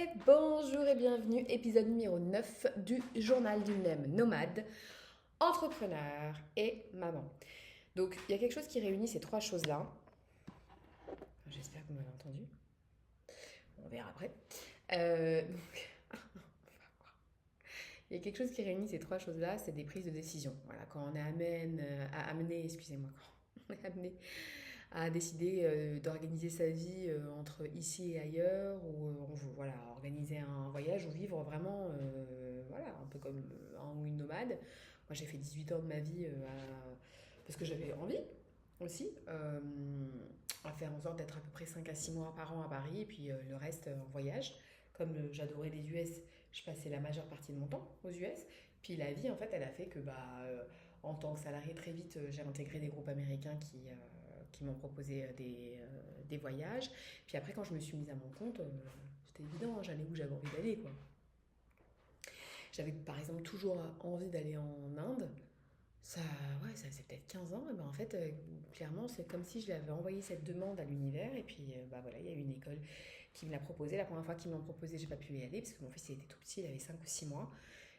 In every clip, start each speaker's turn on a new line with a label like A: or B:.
A: Et bonjour et bienvenue, épisode numéro 9 du journal d'une même nomade, entrepreneur et maman. Donc il y a quelque chose qui réunit ces trois choses-là. J'espère que vous m'avez entendu. On verra après. Il y a quelque chose qui réunit ces trois choses-là, c'est des prises de décision. Voilà, quand on est amené, excusez-moi, quand on est amené à décider d'organiser sa vie entre ici et ailleurs, ou on veut voilà, organiser un voyage ou vivre vraiment voilà, un peu comme un ou une nomade. Moi j'ai fait 18 ans de ma vie parce que j'avais envie aussi, à faire en sorte d'être à peu près 5 à 6 mois par an à Paris et puis le reste en voyage. Comme j'adorais les US, je passais la majeure partie de mon temps aux US. Puis la vie en fait elle a fait que en tant que salarié très vite j'ai intégré des groupes américains qui m'ont proposé des voyages. Puis après, quand je me suis mise à mon compte, c'était évident, hein, j'allais où j'avais envie d'aller, quoi. J'avais par exemple toujours envie d'aller en Inde. Ça, ouais, ça faisait peut-être 15 ans. Et ben en fait, clairement, c'est comme si je l'avais envoyé cette demande à l'univers. Et puis, voilà, il y a eu une école qui me l'a proposé. La première fois qu'ils m'ont proposé, j'ai pas pu y aller parce que mon fils il était tout petit, il avait 5 ou 6 mois.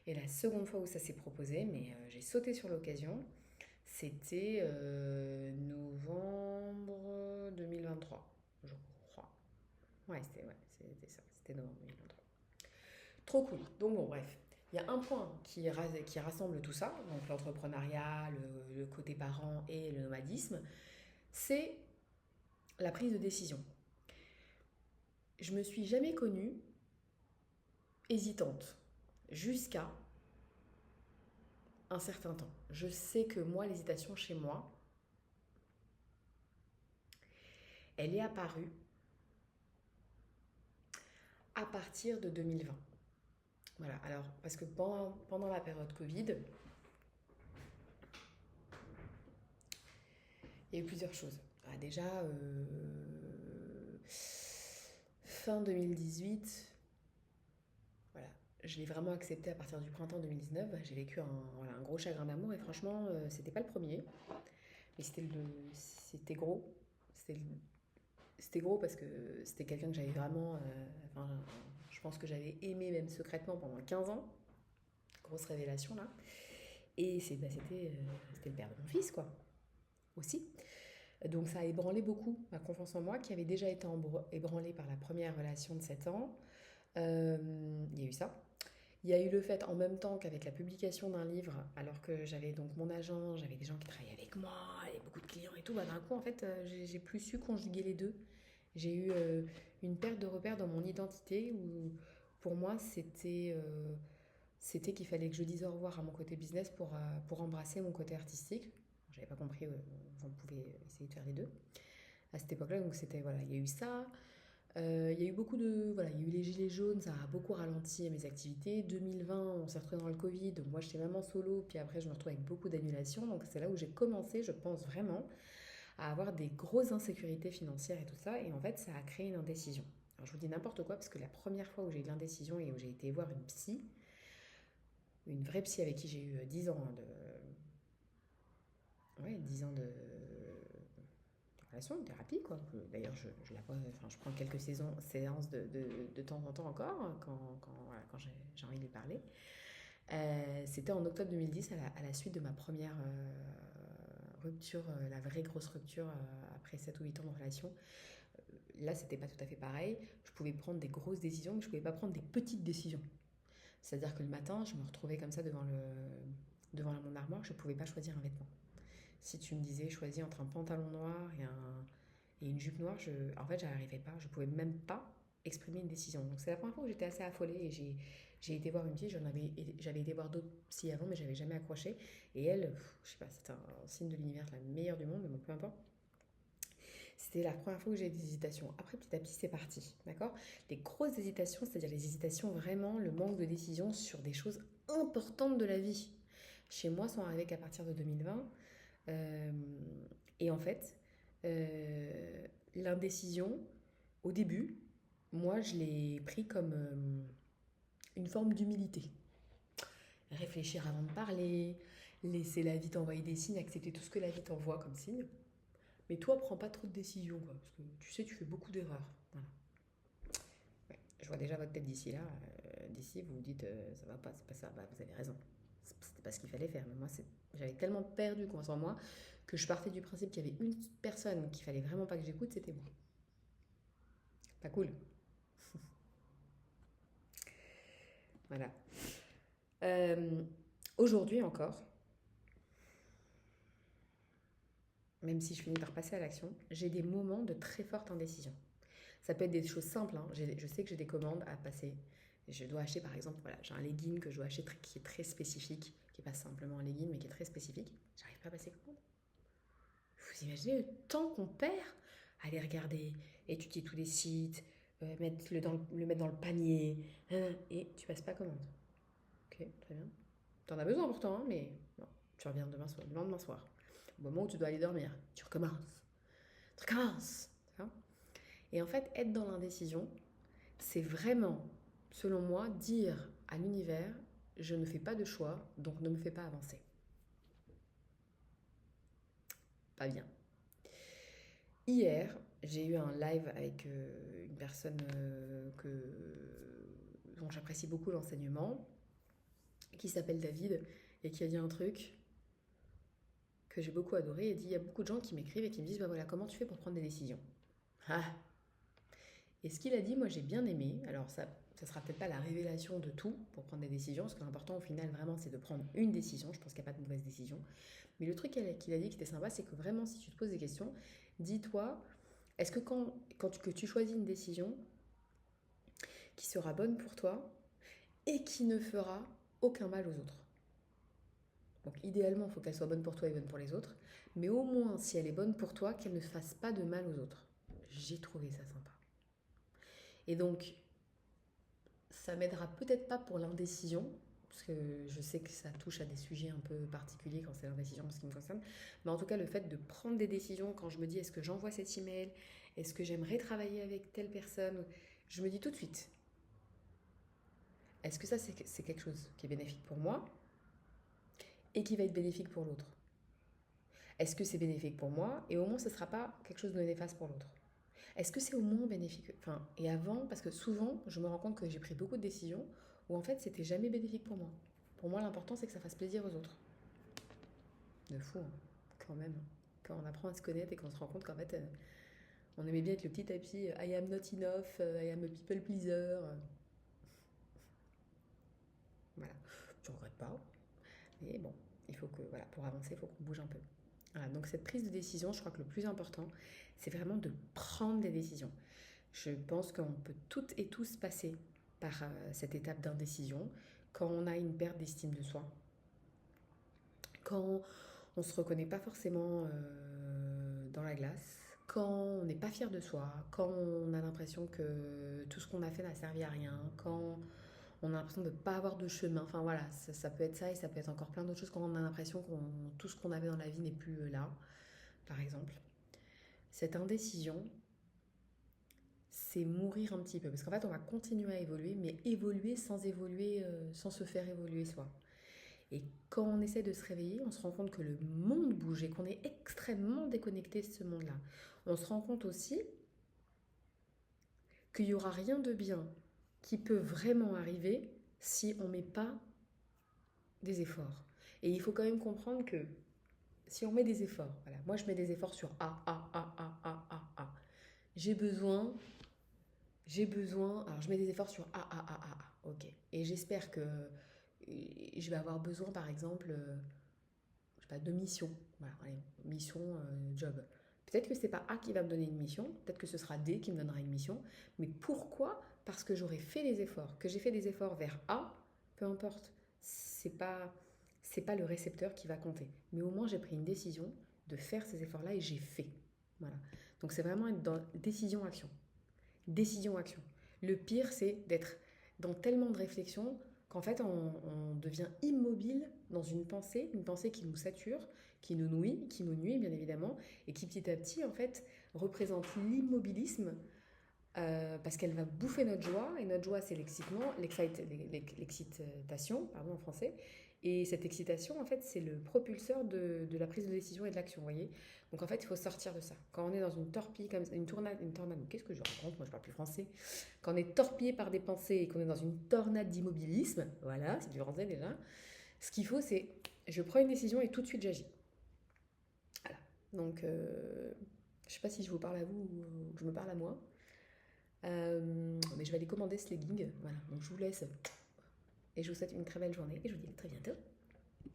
A: Et la seconde fois où ça s'est proposé, mais j'ai sauté sur l'occasion. C'était novembre 2023, je crois. Ouais, c'était ça, c'était novembre 2023. Trop cool. Donc bon, bref. Il y a un point qui rassemble tout ça, donc l'entrepreneuriat, le côté parent et le nomadisme, c'est la prise de décision. Je me suis jamais connue hésitante jusqu'à un certain temps. Je sais que moi, l'hésitation chez moi, elle est apparue à partir de 2020. Voilà, alors, parce que pendant la période Covid, il y a eu plusieurs choses. Ah, déjà, fin 2018, voilà, je l'ai vraiment accepté à partir du printemps 2019. J'ai vécu voilà, un gros chagrin d'amour et franchement, c'était pas le premier, mais c'était gros. C'était, c'était gros parce que c'était quelqu'un que j'avais vraiment, enfin, je pense que j'avais aimé même secrètement pendant 15 ans. Grosse révélation là. Et c'était le père de mon fils, quoi, aussi. Donc ça a ébranlé beaucoup ma confiance en moi qui avait déjà été ébranlée par la première relation de 7 ans. Il y a eu ça. Il y a eu le fait en même temps qu'avec la publication d'un livre, alors que j'avais donc mon agent, j'avais des gens qui travaillaient avec moi, et beaucoup de clients et tout, d'un coup en fait j'ai plus su conjuguer les deux. J'ai eu une perte de repère dans mon identité où pour moi c'était qu'il fallait que je dise au revoir à mon côté business pour embrasser mon côté artistique. J'avais pas compris, on pouvait essayer de faire les deux à cette époque-là. Donc c'était, voilà, il y a eu ça. Il y a eu beaucoup de, voilà, il y a eu les gilets jaunes, ça a beaucoup ralenti mes activités. 2020, on s'est retrouvé dans le Covid, donc moi j'étais vraiment solo, puis après je me retrouve avec beaucoup d'annulations. Donc c'est là où j'ai commencé, je pense vraiment, à avoir des grosses insécurités financières et tout ça. Et en fait, ça a créé une indécision. Alors je vous dis n'importe quoi, parce que la première fois où j'ai eu de l'indécision et où j'ai été voir une vraie psy avec qui j'ai eu 10 ans ouais, 10 ans de relation, de thérapie, quoi. D'ailleurs, je prends quelques séances de temps en temps encore, voilà, quand j'ai envie de lui parler. C'était en octobre 2010, à la suite de ma première rupture, la vraie grosse rupture après 7 ou 8 ans de relation. Là, c'était pas tout à fait pareil. Je pouvais prendre des grosses décisions, mais je pouvais pas prendre des petites décisions. C'est-à-dire que le matin, je me retrouvais comme ça devant mon armoire, je pouvais pas choisir un vêtement. Si tu me disais choisis entre un pantalon noir et une jupe noire, en fait, j'arrivais pas. Je pouvais même pas exprimer une décision. Donc, c'est la première fois où j'étais assez affolée et j'ai été voir une psy. J'avais été voir d'autres psy avant, mais j'avais jamais accroché. Et elle, je sais pas, c'était un signe de l'univers, la meilleure du monde, mais bon, peu importe. C'était la première fois où j'ai eu des hésitations. Après, petit à petit, c'est parti. D'accord. Les grosses hésitations, c'est-à-dire les hésitations vraiment, le manque de décision sur des choses importantes de la vie. Chez moi, sont arrivées qu'à partir de 2020. Euh, et en fait, l'indécision, au début, moi, je l'ai pris comme une forme d'humilité. Réfléchir avant de parler, laisser la vie t'envoyer des signes, accepter tout ce que la vie t'envoie comme signe. Mais toi, prends pas trop de décisions, quoi, parce que tu sais, tu fais beaucoup d'erreurs. Voilà. Ouais, je vois déjà votre tête d'ici là. D'ici, vous vous dites, ça va pas, c'est pas ça. Bah, vous avez raison. C'était pas ce qu'il fallait faire. Mais moi, j'avais tellement perdu confiance en moi que je partais du principe qu'il y avait une personne qu'il fallait vraiment pas que j'écoute, c'était moi. Pas cool. Voilà. Euh, Aujourd'hui encore, même si je finis par passer à l'action, j'ai des moments de très forte indécision. Ça peut être des choses simples, hein. Je sais que j'ai des commandes à passer. Je dois acheter par exemple, voilà, j'ai un legging que je dois acheter qui est très spécifique, qui n'est pas simplement un legging mais qui est très spécifique. J'arrive pas à passer commande. Vous imaginez le temps qu'on perd à aller regarder, étudier tous les sites, le mettre dans le panier, hein, et tu passes pas commande. Ok, très bien. T'en as besoin pourtant, hein, mais non, tu reviens demain soir, le lendemain soir. Au moment où tu dois aller dormir, tu recommences. Tu recommences. Hein. Et en fait, être dans l'indécision, c'est vraiment, selon moi, dire à l'univers, je ne fais pas de choix, donc ne me fais pas avancer. Pas bien. Hier, j'ai eu un live avec une personne dont j'apprécie beaucoup l'enseignement, qui s'appelle David, et qui a dit un truc que j'ai beaucoup adoré. Il dit, il y a beaucoup de gens qui m'écrivent et qui me disent, bah voilà, comment tu fais pour prendre des décisions? Ah. Et ce qu'il a dit, moi j'ai bien aimé. Alors ça sera peut-être pas la révélation de tout pour prendre des décisions, parce que l'important au final vraiment c'est de prendre une décision. Je pense qu'il n'y a pas de mauvaise décision. Mais le truc qu'il a dit qui était sympa, c'est que vraiment si tu te poses des questions, dis-toi, est-ce que que tu choisis une décision qui sera bonne pour toi et qui ne fera aucun mal aux autres? Donc idéalement, il faut qu'elle soit bonne pour toi et bonne pour les autres, mais au moins si elle est bonne pour toi, qu'elle ne fasse pas de mal aux autres. J'ai trouvé ça sympa. Et donc, ça m'aidera peut-être pas pour l'indécision, parce que je sais que ça touche à des sujets un peu particuliers quand c'est l'indécision en ce qui me concerne, mais en tout cas le fait de prendre des décisions quand je me dis est-ce que j'envoie cet email, est-ce que j'aimerais travailler avec telle personne, je me dis tout de suite, est-ce que ça c'est quelque chose qui est bénéfique pour moi et qui va être bénéfique pour l'autre? Est-ce que c'est bénéfique pour moi et au moins ce ne sera pas quelque chose de néfaste pour l'autre? Est-ce que c'est au moins bénéfique? Enfin, et avant, parce que souvent, je me rends compte que j'ai pris beaucoup de décisions où en fait, c'était jamais bénéfique pour moi. Pour moi, l'important, c'est que ça fasse plaisir aux autres. De fou, hein, quand même. Quand on apprend à se connaître et qu'on se rend compte qu'en fait, on aimait bien être le petit tapis I am not enough, I am a people pleaser. Voilà. Je ne regrette pas. Mais bon, il faut que, voilà, pour avancer, il faut qu'on bouge un peu. Voilà, donc cette prise de décision, je crois que le plus important, c'est vraiment de prendre des décisions. Je pense qu'on peut toutes et tous passer par cette étape d'indécision quand on a une perte d'estime de soi, quand on ne se reconnaît pas forcément dans la glace, quand on n'est pas fier de soi, quand on a l'impression que tout ce qu'on a fait n'a servi à rien, quand on a l'impression de ne pas avoir de chemin. Enfin voilà, ça peut être ça et ça peut être encore plein d'autres choses quand on a l'impression que tout ce qu'on avait dans la vie n'est plus là, par exemple. Cette indécision, c'est mourir un petit peu. Parce qu'en fait, on va continuer à évoluer, mais évoluer sans évoluer, sans se faire évoluer soi. Et quand on essaie de se réveiller, on se rend compte que le monde bouge et qu'on est extrêmement déconnecté de ce monde-là. On se rend compte aussi qu'il n'y aura rien de bien qui peut vraiment arriver si on ne met pas des efforts. Et il faut quand même comprendre que si on met des efforts, voilà, moi je mets des efforts sur A. J'ai besoin, alors je mets des efforts sur A, ok. Et j'espère que je vais avoir besoin par exemple, je sais pas, de mission. Voilà, allez, mission, job. Peut-être que c'est pas A qui va me donner une mission, peut-être que ce sera D qui me donnera une mission. Mais pourquoi? Parce que j'aurais fait les efforts, que j'ai fait des efforts vers A, peu importe. C'est pas le récepteur qui va compter. Mais au moins j'ai pris une décision de faire ces efforts-là et j'ai fait. Voilà. Donc c'est vraiment être dans décision-action. Décision-action. Le pire, c'est d'être dans tellement de réflexion qu'en fait, on devient immobile dans une pensée qui nous sature, qui nous nuit bien évidemment, et qui petit à petit, en fait, représente l'immobilisme parce qu'elle va bouffer notre joie, et notre joie, c'est l'excitement, l'excitation, pardon, en français, Et cette excitation, en fait, c'est le propulseur de la prise de décision et de l'action, vous voyez. Donc, en fait, il faut sortir de ça. Quand on est dans une torpille, comme ça, une tornade, qu'est-ce que je raconte? Moi, je parle plus français. Quand on est torpillé par des pensées et qu'on est dans une tornade d'immobilisme, voilà, c'est du français déjà, ce qu'il faut, c'est je prends une décision et tout de suite j'agis. Voilà. Donc, je sais pas si je vous parle à vous ou je me parle à moi. Mais je vais aller commander ce legging. Voilà, donc je vous laisse et je vous souhaite une très belle journée et je vous dis à très bientôt.